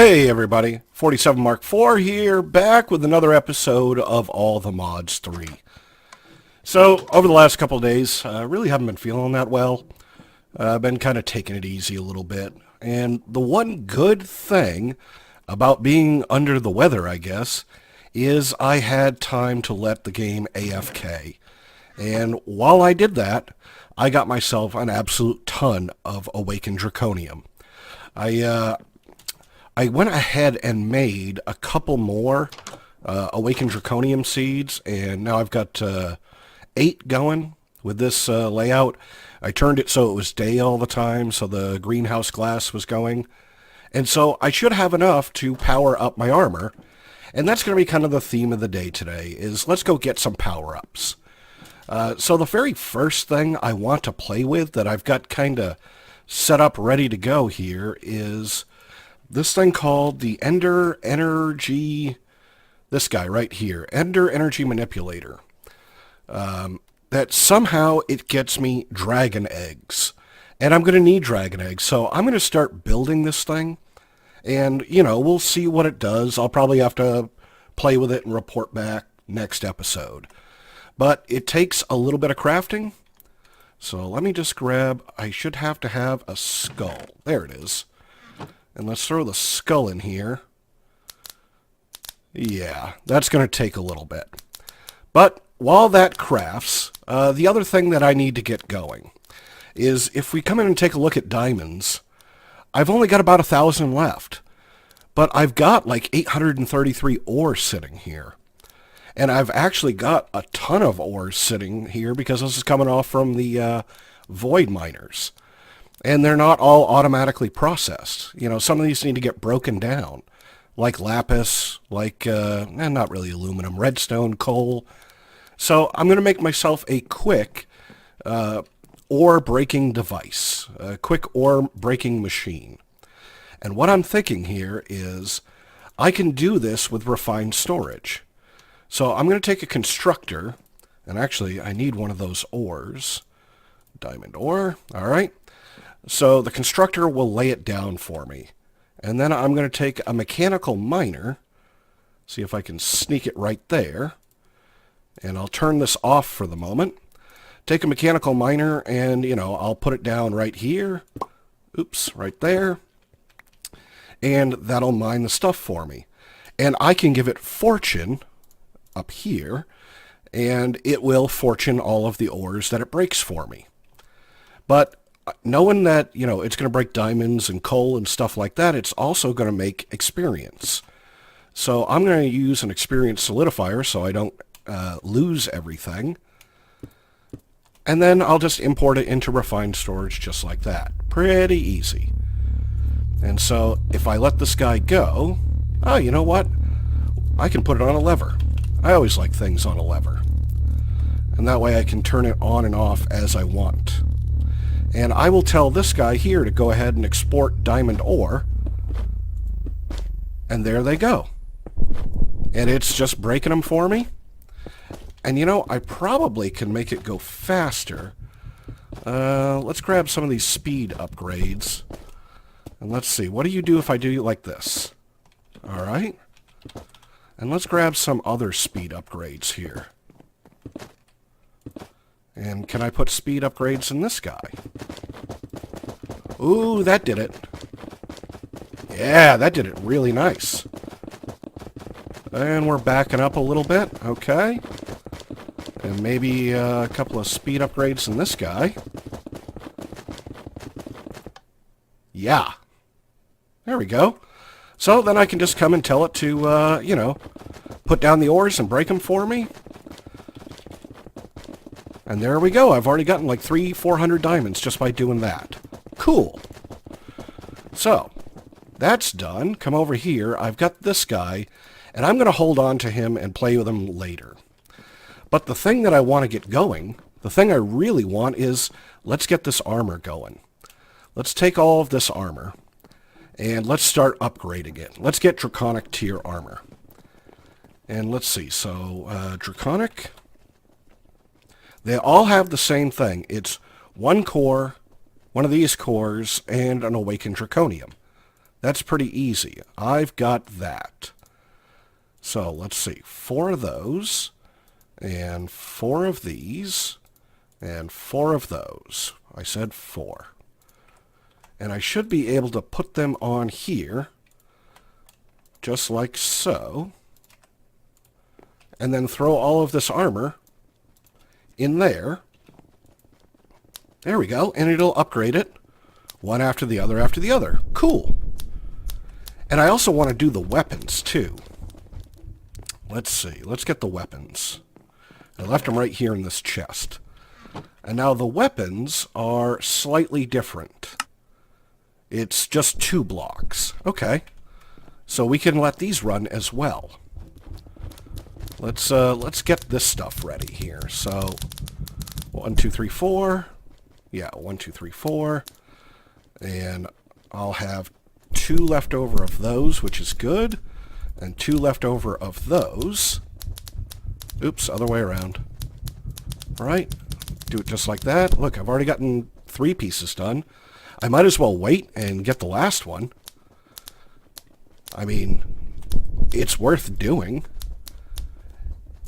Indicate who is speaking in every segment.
Speaker 1: Hey everybody, 47 Mark IV here, back with another episode of All the Mods 3. So, over the last couple of days, I really haven't been feeling that well. I've been kind of taking it easy a little bit. And the one good thing about being under the weather, I guess, is I had time to let the game AFK. And while I did that, I got myself an absolute ton of Awakened Draconium. I went ahead and made a couple more Awakened Draconium seeds, and now I've got 8 going with this layout. I turned it so it was day all the time, so the greenhouse glass was going. And so I should have enough to power up my armor. And that's going to be kind of the theme of the day today, is let's go get some power-ups. So the very first thing I want to play with that I've got kind of set up ready to go here is this thing called the Ender Energy, this guy right here, Ender Energy Manipulator. That somehow it gets me dragon eggs. And I'm going to need dragon eggs, so I'm going to start building this thing. And, you know, we'll see what it does. I'll probably have to play with it and report back next episode. But it takes a little bit of crafting. So let me just grab, I should have to have a skull. There it is. And let's throw the skull in here. Yeah, that's going to take a little bit. But while that crafts, the other thing that I need to get going is if we come in and take a look at diamonds, I've only got about 1,000 left. But I've got like 833 ores sitting here. And I've actually got a ton of ores sitting here because this is coming off from the void miners. And they're not all automatically processed. You know, some of these need to get broken down. Like lapis, like, not really aluminum, redstone, coal. So I'm going to make myself a quick ore breaking device. A quick ore breaking machine. And what I'm thinking here is I can do this with refined storage. So I'm going to take a constructor, and actually I need one of those ores. Diamond ore, alright. So the constructor will lay it down for me. And then I'm going to take a mechanical miner, see if I can sneak it right there. And I'll turn this off for the moment. Take a mechanical miner and, you know, I'll put it down right here. Oops, right there. And that'll mine the stuff for me. And I can give it fortune up here, and it will fortune all of the ores that it breaks for me. But knowing that, you know, it's going to break diamonds and coal and stuff like that, it's also going to make experience. So I'm going to use an experience solidifier so I don't lose everything. And then I'll just import it into refined storage just like that. Pretty easy. And so if I let this guy go, oh, you know what? I can put it on a lever. I always like things on a lever. And that way I can turn it on and off as I want. And I will tell this guy here to go ahead and export diamond ore. And there they go. And it's just breaking them for me. And you know, I probably can make it go faster. Let's grab some of these speed upgrades. And let's see, what do you do if I do it like this? Alright. And let's grab some other speed upgrades here. And can I put speed upgrades in this guy? Ooh, that did it. Yeah, that did it really nice. And we're backing up a little bit. Okay. And maybe a couple of speed upgrades in this guy. Yeah. There we go. So then I can just come and tell it to, you know, put down the ores and break them for me. And there we go. I've already gotten like 400 diamonds just by doing that. Cool. So, that's done. Come over here. I've got this guy, and I'm going to hold on to him and play with him later. But the thing that I want to get going, the thing I really want is, let's get this armor going. Let's take all of this armor. And let's start upgrading it. Let's get Draconic tier armor. And let's see. So, Draconic. They all have the same thing. It's one core, one of these cores, and an Awakened Draconium. That's pretty easy. I've got that. So let's see. 4 of those, and 4 of these, and 4 of those. I said 4. And I should be able to put them on here, just like so, and then throw all of this armor in there. There we go, and it'll upgrade it one after the other after the other. Cool. And I also want to do the weapons, too. Let's see. Let's get the weapons. I left them right here in this chest. And now the weapons are slightly different. It's just 2 blocks. Okay. So we can let these run as well. Let's get this stuff ready here. So 1, 2, 3, 4. Yeah, 1, 2, 3, 4. And I'll have 2 left over of those, which is good. And 2 left over of those. Oops, other way around. All right. Do it just like that. Look, I've already gotten 3 pieces done. I might as well wait and get the last one. I mean, it's worth doing.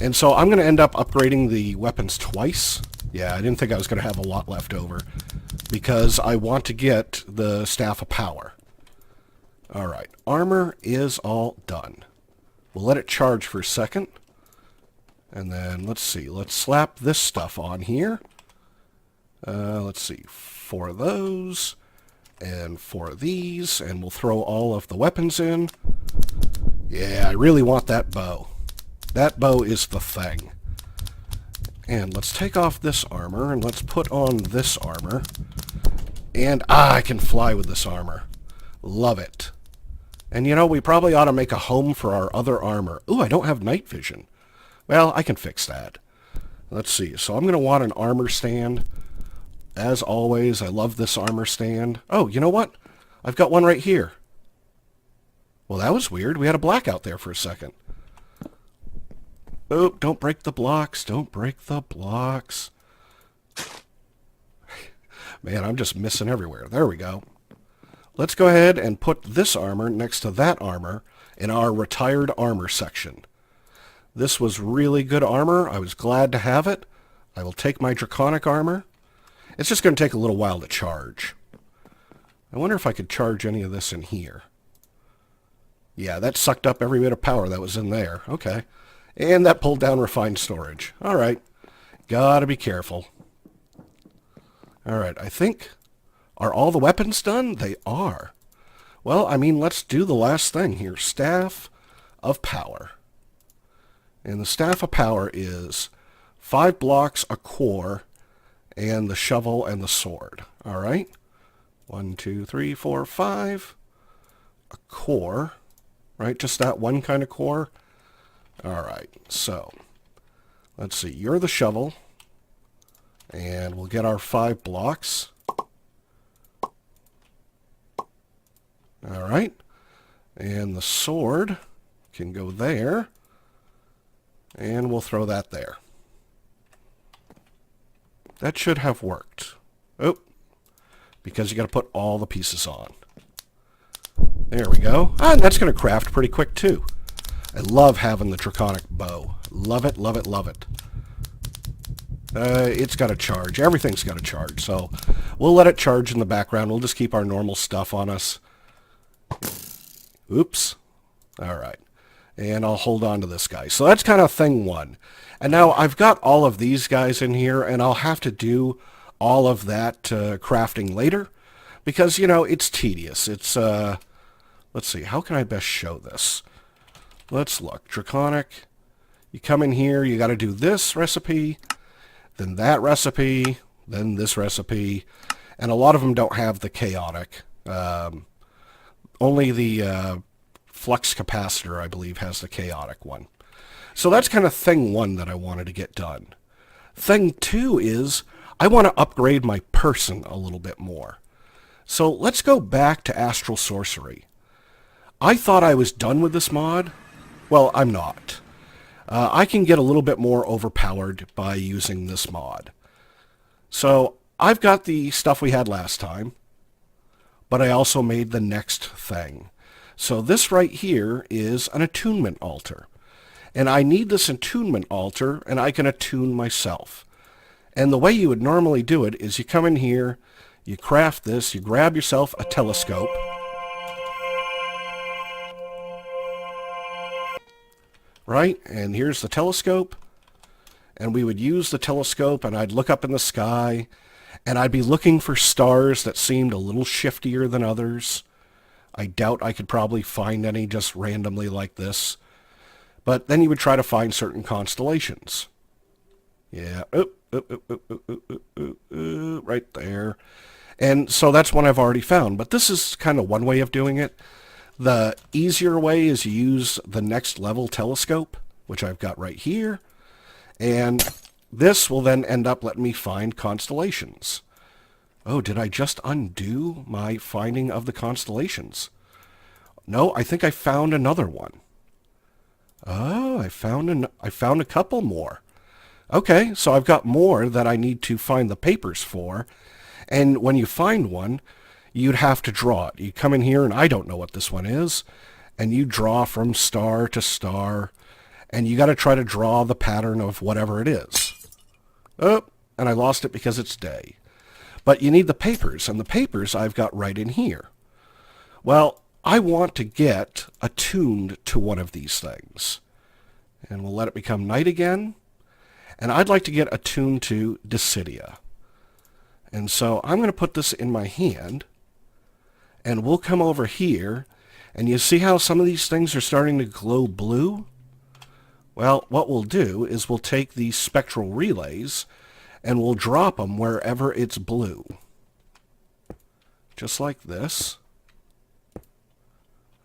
Speaker 1: And so I'm going to end up upgrading the weapons twice. Yeah, I didn't think I was going to have a lot left over, because I want to get the Staff of Power. Alright, armor is all done. We'll let it charge for a second. And then, let's see, let's slap this stuff on here. Let's see, 4 of those, and 4 of these, and we'll throw all of the weapons in. Yeah, I really want that bow. That bow is the thing. And let's take off this armor, and let's put on this armor. And, I can fly with this armor. Love it. And, you know, we probably ought to make a home for our other armor. Ooh, I don't have night vision. Well, I can fix that. Let's see. So I'm going to want an armor stand. As always, I love this armor stand. Oh, you know what? I've got one right here. Well, that was weird. We had a blackout there for a second. Oh, don't break the blocks. Don't break the blocks. Man, I'm just missing everywhere. There we go. Let's go ahead and put this armor next to that armor in our retired armor section. This was really good armor. I was glad to have it. I will take my Draconic Armor. It's just going to take a little while to charge. I wonder if I could charge any of this in here. Yeah, that sucked up every bit of power that was in there. Okay. And that pulled down refined storage. All right. Gotta be careful. All right, I think... Are all the weapons done? They are. Well, I mean, let's do the last thing here. Staff of Power. And the Staff of Power is 5 blocks, a core, and the shovel and the sword. All right? 1, 2, 3, 4, 5. A core. Right? Just that one kind of core. All right. So, let's see. You're the shovel. And we'll get our 5 blocks. All right. And the sword can go there. And we'll throw that there. That should have worked. Oh, because you got to put all the pieces on. There we go. Ah, and that's going to craft pretty quick too. I love having the Draconic bow. Love it, love it, love it. It's got to charge. Everything's got to charge. So we'll let it charge in the background. We'll just keep our normal stuff on us. Oops. All right. And I'll hold on to this guy. So that's kind of thing 1. And now I've got all of these guys in here, and I'll have to do all of that crafting later because, you know, it's tedious. It's, let's see, how can I best show this? Let's look. Draconic. You come in here, you got to do this recipe, then that recipe, then this recipe, and a lot of them don't have the chaotic. Only the flux capacitor, I believe, has the chaotic one. So that's kind of thing 1 that I wanted to get done. Thing 2 is I want to upgrade my person a little bit more. So let's go back to Astral Sorcery. I thought I was done with this mod. Well, I'm not. I can get a little bit more overpowered by using this mod. So I've got the stuff we had last time, but I also made the next thing. So this right here is an attunement altar. And I need this attunement altar, and I can attune myself. And the way you would normally do it is you come in here, you craft this, you grab yourself a telescope. Right? And here's the telescope. And we would use the telescope, and I'd look up in the sky, and I'd be looking for stars that seemed a little shiftier than others. I doubt I could probably find any just randomly like this. But then you would try to find certain constellations. Yeah, right there. And so that's one I've already found. But this is kind of one way of doing it. The easier way is you use the next level telescope, which I've got right here. And this will then end up letting me find constellations. Oh, did I just undo my finding of the constellations? No, I think I found another one. Oh, I found a couple more. Okay, so I've got more that I need to find the papers for. And when you find one, you'd have to draw it. You come in here, and I don't know what this one is, and you draw from star to star, and you got to try to draw the pattern of whatever it is. Oh, and I lost it because it's day. But you need the papers, and the papers I've got right in here. Well, I want to get attuned to one of these things. And we'll let it become night again. And I'd like to get attuned to Dissidia. And so I'm going to put this in my hand, and we'll come over here, and you see how some of these things are starting to glow blue? Well, what we'll do is we'll take these spectral relays, and we'll drop them wherever it's blue. Just like this.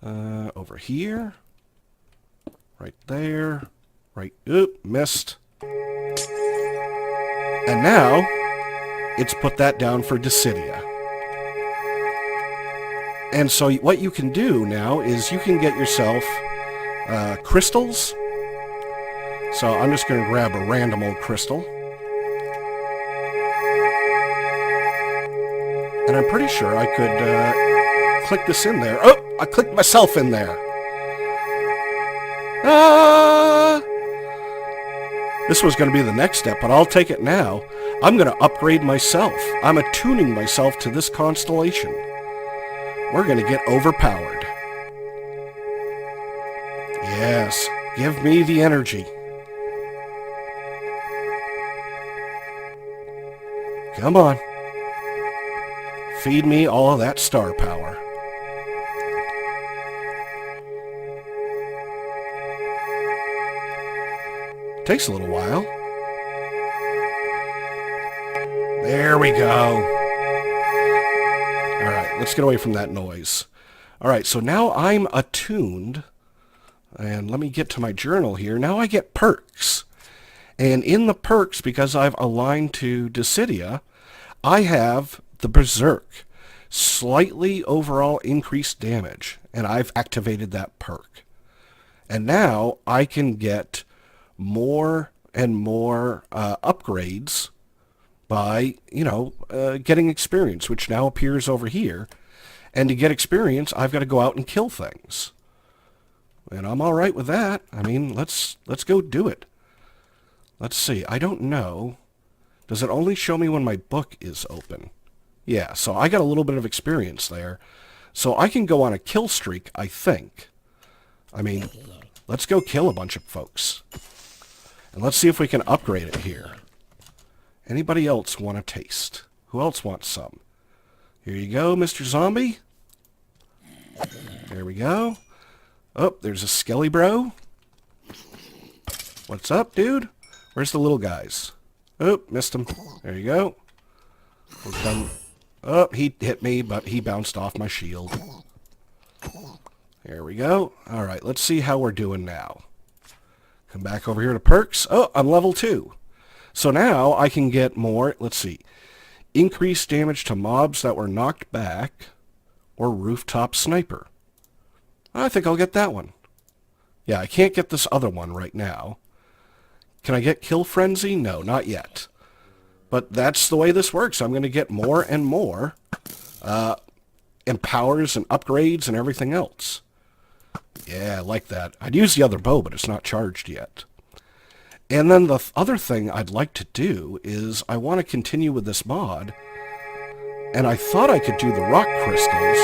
Speaker 1: Over here. Right there. Right, oop, missed. And now, it's put that down for Dissidia. And so what you can do now is you can get yourself crystals. So I'm just going to grab a random old crystal. And I'm pretty sure I could click this in there. Oh, I clicked myself in there. Ah! This was going to be the next step, but I'll take it now. I'm going to upgrade myself. I'm attuning myself to this constellation. We're going to get overpowered. Yes, give me the energy. Come on. Feed me all of that star power. Takes a little while. There we go. All right, let's get away from that noise. All right, so now I'm attuned. And let me get to my journal here. Now I get perks. And in the perks, because I've aligned to Dissidia, I have the Berserk. Slightly overall increased damage. And I've activated that perk. And now I can get more and more upgrades by, getting experience, which now appears over here. And to get experience, I've got to go out and kill things. And I'm all right with that. I mean, let's go do it. Let's see. I don't know. Does it only show me when my book is open? Yeah, so I got a little bit of experience there. So I can go on a kill streak, I think. I mean, let's go kill a bunch of folks. And let's see if we can upgrade it here. Anybody else want a taste? Who else wants some? Here you go, Mr. Zombie. There we go. Oh, there's a Skelly Bro. What's up, dude? Where's the little guys? Oh, missed him. There you go. We're done. Oh, he hit me, but he bounced off my shield. There we go. All right, let's see how we're doing now. Come back over here to perks. Oh, I'm level 2. So now I can get more. Let's see. Increased damage to mobs that were knocked back, or rooftop sniper. I think I'll get that one. Yeah, I can't get this other one right now. Can I get Kill Frenzy? No, not yet. But that's the way this works. I'm going to get more and more. empowers and upgrades and everything else. Yeah, I like that. I'd use the other bow, but it's not charged yet. And then the other thing I'd like to do is I want to continue with this mod. And I thought I could do the rock crystals.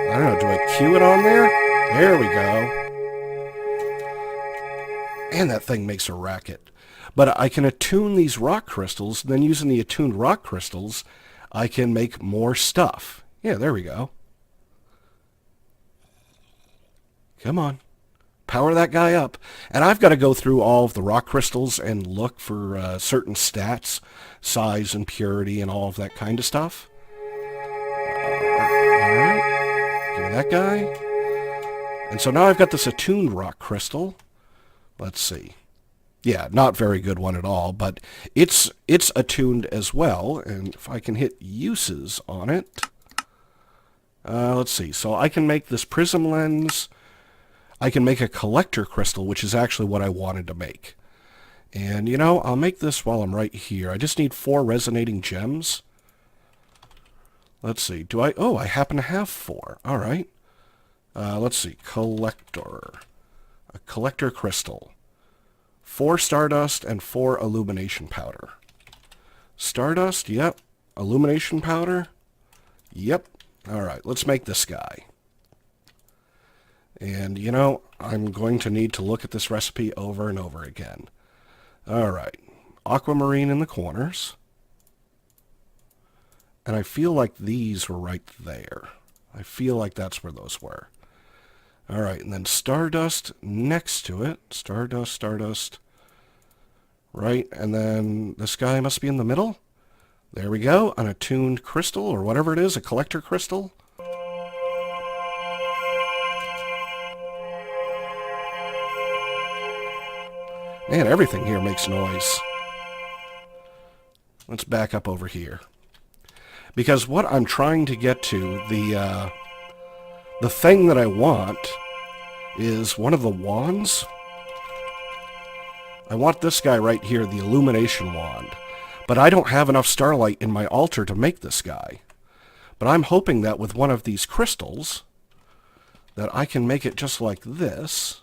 Speaker 1: I don't know, do I cue it on there? There we go. And that thing makes a racket. But I can attune these rock crystals, and then using the attuned rock crystals, I can make more stuff. Yeah, there we go. Come on. Power that guy up. And I've got to go through all of the rock crystals and look for certain stats, size and purity and all of that kind of stuff. Alright. Give me that guy. And so now I've got this attuned rock crystal. Let's see. Yeah, not very good one at all, but it's attuned as well. And if I can hit uses on it, let's see. So I can make this prism lens. I can make a collector crystal, which is actually what I wanted to make. And, you know, I'll make this while I'm right here. I just need 4 resonating gems. Let's see. Do I... Oh, I happen to have 4. All right. Let's see. Collector. A collector crystal. 4 stardust and 4 illumination powder. Stardust, yep. Illumination powder, yep. All right, let's make this guy. And, you know, I'm going to need to look at this recipe over and over again. All right, aquamarine in the corners. And I feel like these were right there. I feel like that's where those were. All right, and then stardust next to it. Stardust, stardust. Right, and then this guy must be in the middle. There we go, an attuned crystal, or whatever it is, a collector crystal. Man, everything here makes noise. Let's back up over here. Because what I'm trying to get to, the thing that I want is one of the wands. I want this guy right here, the illumination wand. But I don't have enough starlight in my altar to make this guy. But I'm hoping that with one of these crystals, that I can make it just like this.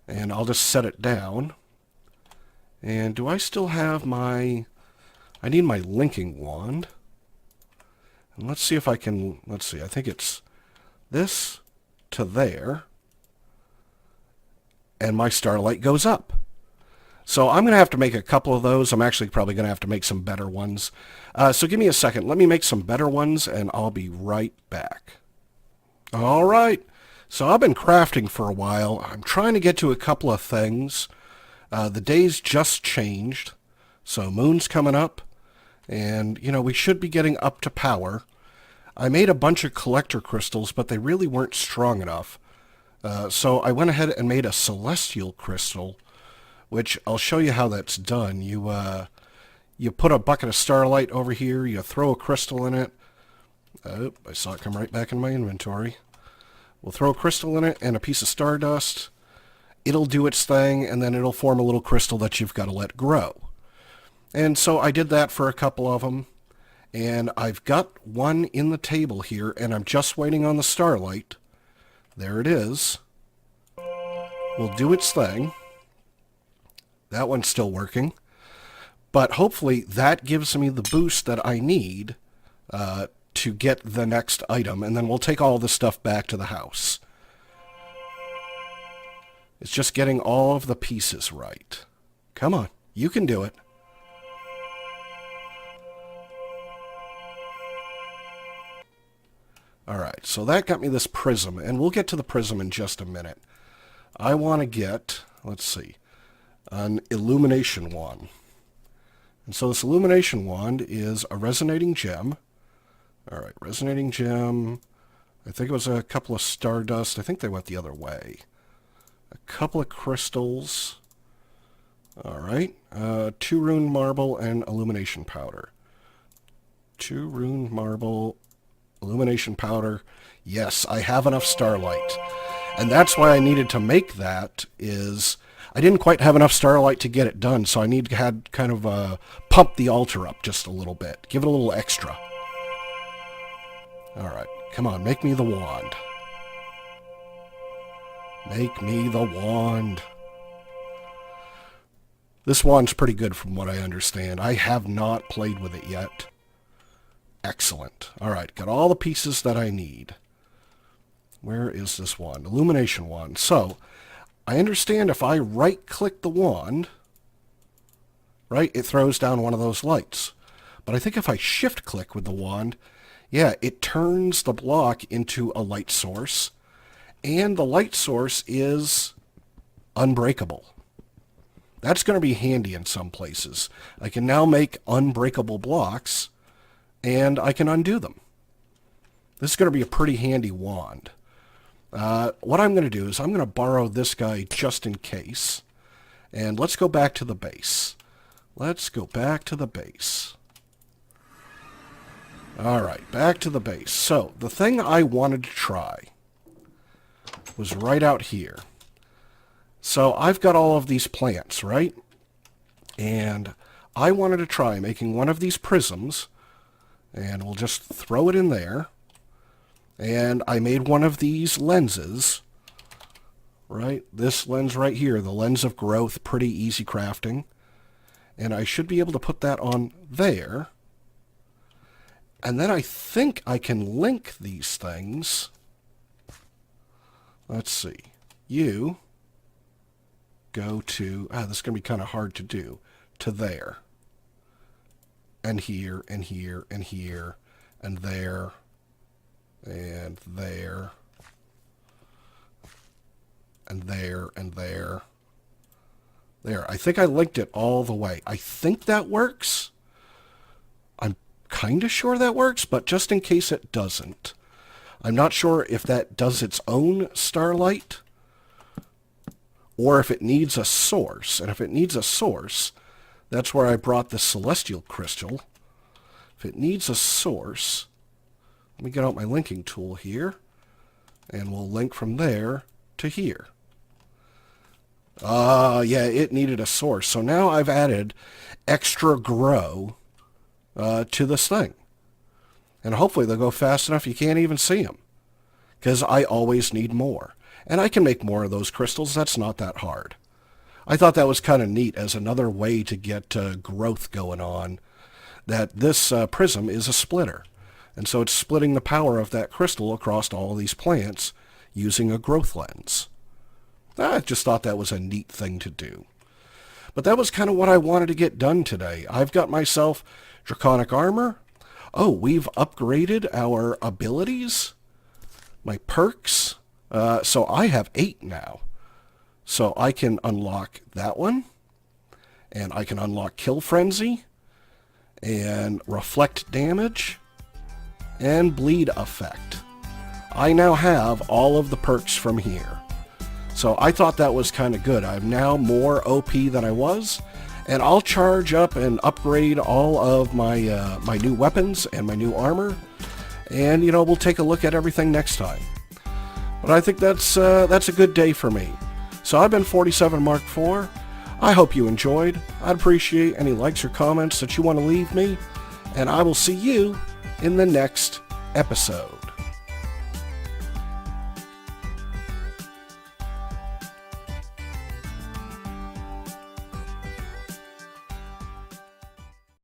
Speaker 1: And I'll just set it down. And do I still have my... I need my linking wand. And let's see if I can... Let's see, I think it's this to there. And my starlight goes up. So I'm going to have to make a couple of those. I'm actually probably going to have to make some better ones. So give me a second. Let me make some better ones, and I'll be right back. All right. So I've been crafting for a while. I'm trying to get to a couple of things. The days just changed. So moon's coming up. And, you know, we should be getting up to power. I made a bunch of collector crystals, but they really weren't strong enough. So I went ahead and made a celestial crystal, which I'll show you how that's done. You put a bucket of starlight over here, you throw a crystal in it. Oh, I saw it come right back in my inventory. We'll throw a crystal in it and a piece of stardust. It'll do its thing, and then it'll form a little crystal that you've got to let grow. And so I did that for a couple of them, and I've got one in the table here, and I'm just waiting on the starlight. There it is. Will do its thing. That one's still working. But hopefully that gives me the boost that I need to get the next item. And then we'll take all this stuff back to the house. It's just getting all of the pieces right. Come on. You can do it. Alright, so that got me this prism. And we'll get to the prism in just a minute. I want to get, let's see, an illumination wand. And so this illumination wand is a resonating gem. All right, resonating gem. I think it was a couple of stardust. I think they went the other way. A couple of crystals. All right, 2 rune marble and illumination powder. 2 rune marble, illumination powder. Yes, I have enough starlight. And that's why I needed to make that is... I didn't quite have enough starlight to get it done, so I need to kind of pump the altar up just a little bit. Give it a little extra. Alright, come on, make me the wand. Make me the wand. This wand's pretty good from what I understand. I have not played with it yet. Excellent. Alright, got all the pieces that I need. Where is this wand? Illumination wand. So, I understand if I right-click the wand, right, it throws down one of those lights. But I think if I shift-click with the wand, yeah, it turns the block into a light source. And the light source is unbreakable. That's going to be handy in some places. I can now make unbreakable blocks, and I can undo them. This is going to be a pretty handy wand. What I'm going to do is I'm going to borrow this guy just in case. And let's go back to the base. Let's go back to the base. Alright, back to the base. So, the thing I wanted to try was right out here. So, I've got all of these plants, right? And I wanted to try making one of these prisms, and we'll just throw it in there. And I made one of these lenses, right? This lens right here, the lens of growth, pretty easy crafting. And I should be able to put that on there. And then I think I can link these things. Let's see. You go to, this is going to be kind of hard to do, to there. And here, and here, and here, and there, and there, and there, and there. There. I think I linked it all the way. I think that works. I'm kind of sure that works, but just in case it doesn't. I'm not sure if that does its own starlight or if it needs a source. And if it needs a source, that's where I brought the celestial crystal. If it needs a source, let me get out my linking tool here, and we'll link from there to here. Yeah, it needed a source. So now I've added extra grow to this thing. And hopefully they'll go fast enough you can't even see them. Because I always need more. And I can make more of those crystals. That's not that hard. I thought that was kind of neat as another way to get growth going on. That this prism is a splitter. And so it's splitting the power of that crystal across all of these plants using a growth lens. I just thought that was a neat thing to do. But that was kind of what I wanted to get done today. I've got myself Draconic Armor. Oh, we've upgraded our abilities, my perks. So I have 8 now. So I can unlock that one. And I can unlock Kill Frenzy. And Reflect Damage. And Bleed Effect. I now have all of the perks from here. So I thought that was kind of good. I'm now more OP than I was. And I'll charge up and upgrade all of my my new weapons and my new armor. And, you know, we'll take a look at everything next time. But I think that's a good day for me. So I've been 47 Mark IV. I hope you enjoyed. I'd appreciate any likes or comments that you want to leave me. And I will see you in the next episode.